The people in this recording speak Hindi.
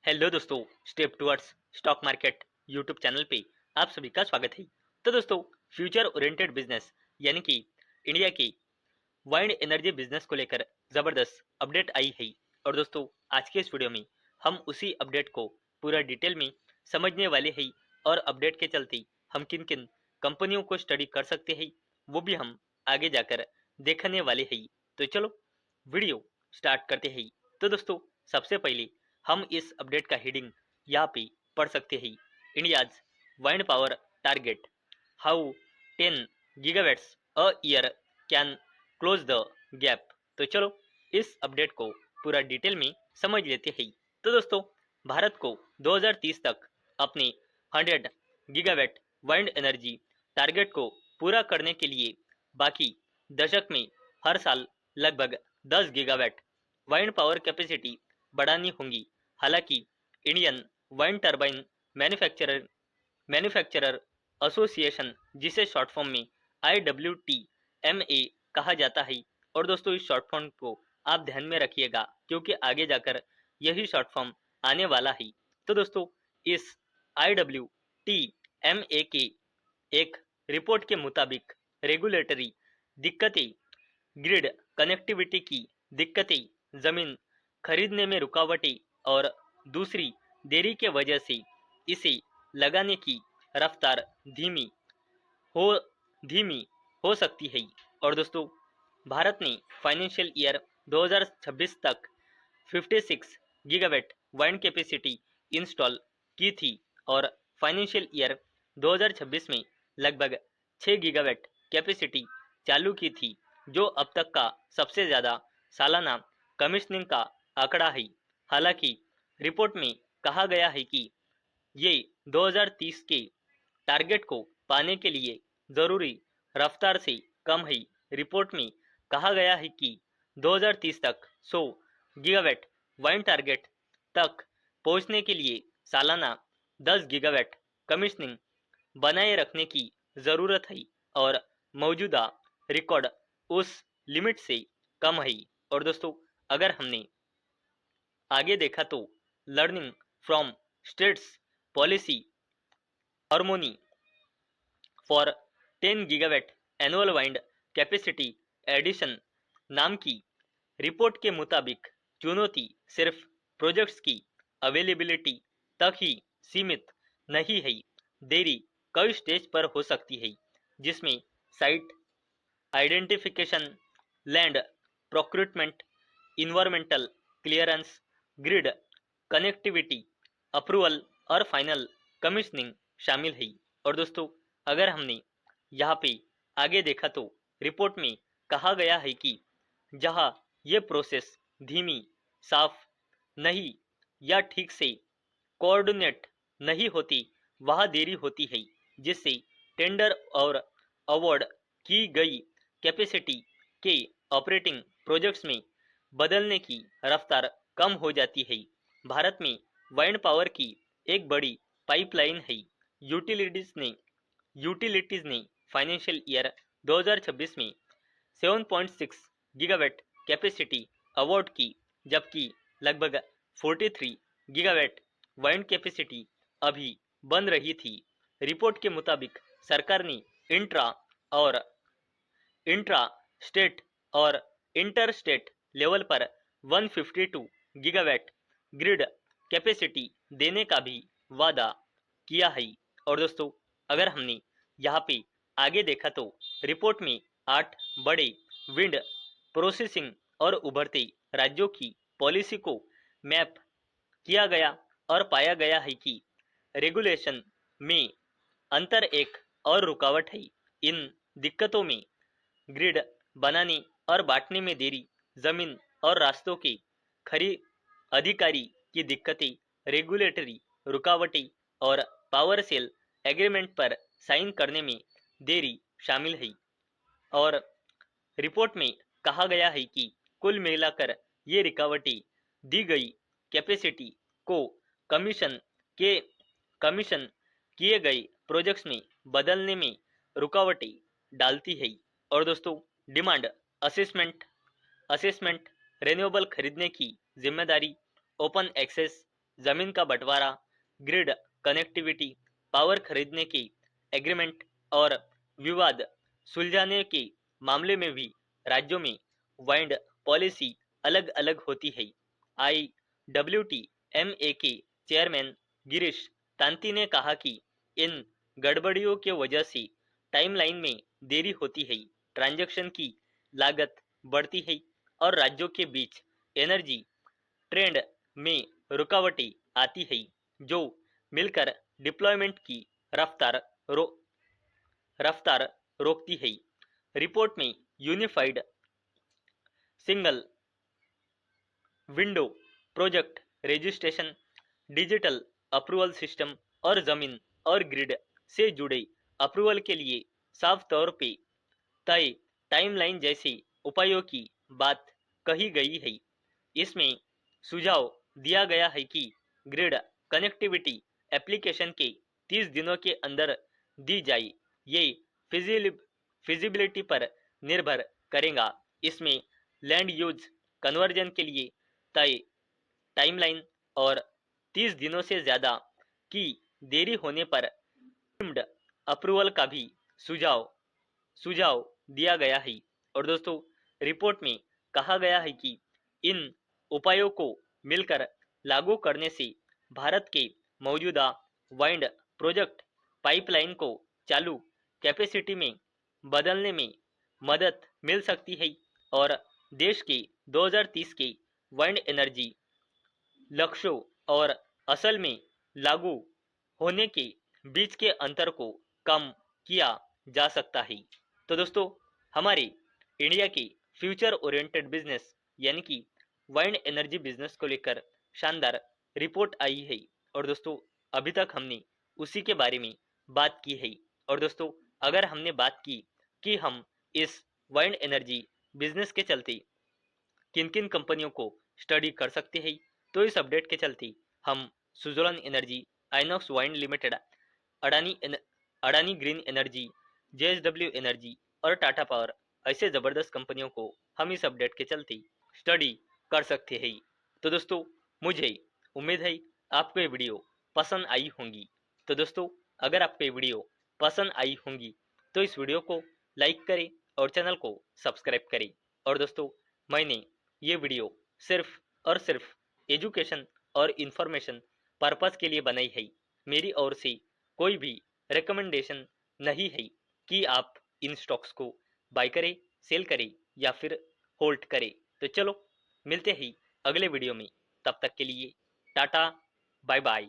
हेलो दोस्तों, step towards stock market YouTube channel पे आप सभी का स्वागत है। तो दोस्तों, फ्यूचर ओरिएंटेड बिजनेस यानी कि इंडिया की वाइंड एनर्जी बिजनेस को लेकर जबरदस्त अपडेट आई है। और दोस्तों, आज के इस वीडियो में हम उसी अपडेट को पूरा डिटेल में समझने वाले हैं और अपडेट के चलते हम किन किन कंपनियों को स्टडी कर सकते हैं वो भी हम आगे जाकर देखने वाले हैं। तो चलो वीडियो स्टार्ट करते हैं। तो दोस्तों, सबसे पहले हम इस अपडेट का हेडिंग यहाँ पे पढ़ सकते हैं। India's wind power target, how 10 gigawatts a year can close the gap. तो चलो इस अपडेट को पूरा डिटेल में समझ लेते हैं। तो दोस्तों, भारत को 2030 तक अपने 100 गीगावाट वाइंड एनर्जी टारगेट को पूरा करने के लिए बाकी दशक में हर साल लगभग 10 गीगावाट वाइंड पावर कैपेसिटी बढ़ानी होंगी। हालांकि Indian wind turbine manufacturer manufacturer association, जिसे शॉर्ट फॉर्म में IWTMA कहा जाता है, और दोस्तों इस शॉर्ट फॉर्म को आप ध्यान में रखिएगा क्योंकि आगे जाकर यही शॉर्ट फॉर्म आने वाला है। तो दोस्तों, इस IWTMA के एक रिपोर्ट के मुताबिक रेगुलेटरी दिक्कतें, ग्रिड कनेक्टिविटी की दिक्कतें, जमीन खरीदने में रुकावटें और दूसरी देरी के वजह से इसे लगाने की रफ्तार हो धीमी हो सकती है। और दोस्तों, भारत ने फाइनेंशियल ईयर 2026 तक 56 गीगावाट वाइंड कैपेसिटी इंस्टॉल की थी और फाइनेंशियल ईयर 2026 में लगभग 6 गीगावाट कैपेसिटी चालू की थी, जो अब तक का सबसे ज़्यादा सालाना कमिश्निंग का आंकड़ा है। हालांकि रिपोर्ट में कहा गया है कि ये 2030 के टारगेट को पाने के लिए ज़रूरी रफ्तार से कम है। रिपोर्ट में कहा गया है कि 2030 तक 100 गीगावाट वाइंड टारगेट तक पहुंचने के लिए सालाना 10 गीगावाट कमिश्निंग बनाए रखने की ज़रूरत है और मौजूदा रिकॉर्ड उस लिमिट से कम है। और दोस्तों, अगर हमने आगे देखा तो learning from states policy harmony for 10 gigawatt annual wind capacity addition नाम की रिपोर्ट के मुताबिक चुनौती सिर्फ प्रोजेक्ट्स की अवेलेबिलिटी तक ही सीमित नहीं है। देरी कई स्टेज पर हो सकती है, जिसमें site identification, land procurement, environmental clearance, grid connectivity approval और फाइनल कमिश्निंग शामिल है। और दोस्तों, अगर हमने यहाँ पे आगे देखा तो रिपोर्ट में कहा गया है कि जहाँ ये प्रोसेस धीमी, साफ नहीं या ठीक से कोऑर्डिनेट नहीं होती, वहाँ देरी होती है, जिससे टेंडर और अवार्ड की गई कैपेसिटी के ऑपरेटिंग प्रोजेक्ट्स में बदलने की रफ्तार कम हो जाती है। भारत में वाइंड पावर की एक बड़ी पाइपलाइन है। यूटिलिटीज ने फाइनेंशियल ईयर 2026 में 7.6 गीगावाट कैपेसिटी अवार्ड की, जबकि लगभग 43 गीगावाट वाइंड कैपेसिटी अभी बन रही थी। रिपोर्ट के मुताबिक सरकार ने और इंट्रा स्टेट और इंटर स्टेट लेवल पर 152 गीगावाट ग्रिड कैपेसिटी देने का भी वादा किया है। और दोस्तों, अगर हमने यहाँ पे आगे देखा तो रिपोर्ट में 8 बड़े विंड प्रोसेसिंग और उभरते राज्यों की पॉलिसी को मैप किया गया और पाया गया है कि रेगुलेशन में अंतर एक और रुकावट है। इन दिक्कतों में ग्रिड बनाने और बांटने में देरी, जमीन और रास्तों के खरी अधिकारी की दिक्कतें, रेगुलेटरी रुकावटें और पावर सेल एग्रीमेंट पर साइन करने में देरी शामिल है। और रिपोर्ट में कहा गया है कि कुल मिलाकर ये रुकावटें दी गई कैपेसिटी को कमीशन के कमीशन किए गए प्रोजेक्ट्स में बदलने में रुकावटें डालती है। और दोस्तों, डिमांड असेसमेंट रिन्यूएबल खरीदने की जिम्मेदारी, ओपन एक्सेस जमीन का बंटवारा, ग्रिड कनेक्टिविटी, पावर खरीदने की एग्रीमेंट और विवाद सुलझाने के मामले में भी राज्यों में वाइंड पॉलिसी अलग अलग होती है। IWTMA के चेयरमैन गिरीश तांती ने कहा कि इन गड़बड़ियों के वजह से टाइमलाइन में देरी होती है, ट्रांजैक्शन की लागत बढ़ती है और राज्यों के बीच एनर्जी ट्रेंड में रुकावटें आती है, जो मिलकर डिप्लॉयमेंट की रफ्तार रो, रफ्तार रोकती है। रिपोर्ट में unified single window project registration, digital approval system और जमीन और ग्रिड से जुड़े अप्रूवल के लिए साफ तौर पे तय टाइमलाइन जैसे उपायों की बात कही गई है। इसमें सुझाव दिया गया है कि ग्रिड कनेक्टिविटी एप्लीकेशन के 30 दिनों के अंदर दी जाए। ये फिजिबिलिटी पर निर्भर करेगा। इसमें लैंड यूज कन्वर्जन के लिए तय टाइमलाइन और 30 दिनों से ज़्यादा की देरी होने पर अप्रूवल का भी सुझाव सुझाव दिया गया है। और दोस्तों, रिपोर्ट में कहा गया है कि इन उपायों को मिलकर लागू करने से भारत के मौजूदा वाइंड प्रोजेक्ट पाइपलाइन को चालू कैपेसिटी में बदलने में मदद मिल सकती है और देश के 2030 के वाइंड एनर्जी लक्ष्यों और असल में लागू होने के बीच के अंतर को कम किया जा सकता है। तो दोस्तों, हमारे इंडिया के फ्यूचर ओरिएंटेड बिजनेस यानी कि वाइंड एनर्जी बिजनेस को लेकर शानदार रिपोर्ट आई है और दोस्तों, अभी तक हमने उसी के बारे में बात की है। और दोस्तों, अगर हमने बात की कि हम इस वाइंड एनर्जी बिजनेस के चलते किन किन कंपनियों को स्टडी कर सकते हैं, तो इस अपडेट के चलते हम Suzlon energy, INOX wind limited, Adani green energy, JSW energy और टाटा पावर ऐसे ज़बरदस्त कंपनियों को हम इस अपडेट के चलते स्टडी कर सकते हैं। तो दोस्तों, मुझे उम्मीद है आपको ये वीडियो पसंद आई होंगी। तो दोस्तों, अगर आपको ये वीडियो पसंद आई होंगी तो इस वीडियो को लाइक करें और चैनल को सब्सक्राइब करें। और दोस्तों, मैंने ये वीडियो सिर्फ और सिर्फ एजुकेशन और इन्फॉर्मेशन पर्पस के लिए बनाई है। मेरी ओर से कोई भी रिकमेंडेशन नहीं है कि आप इन स्टॉक्स को बाय करें, सेल करें या फिर होल्ड करें। तो चलो, मिलते हैं अगले वीडियो में। तब तक के लिए टाटा, बाय बाय।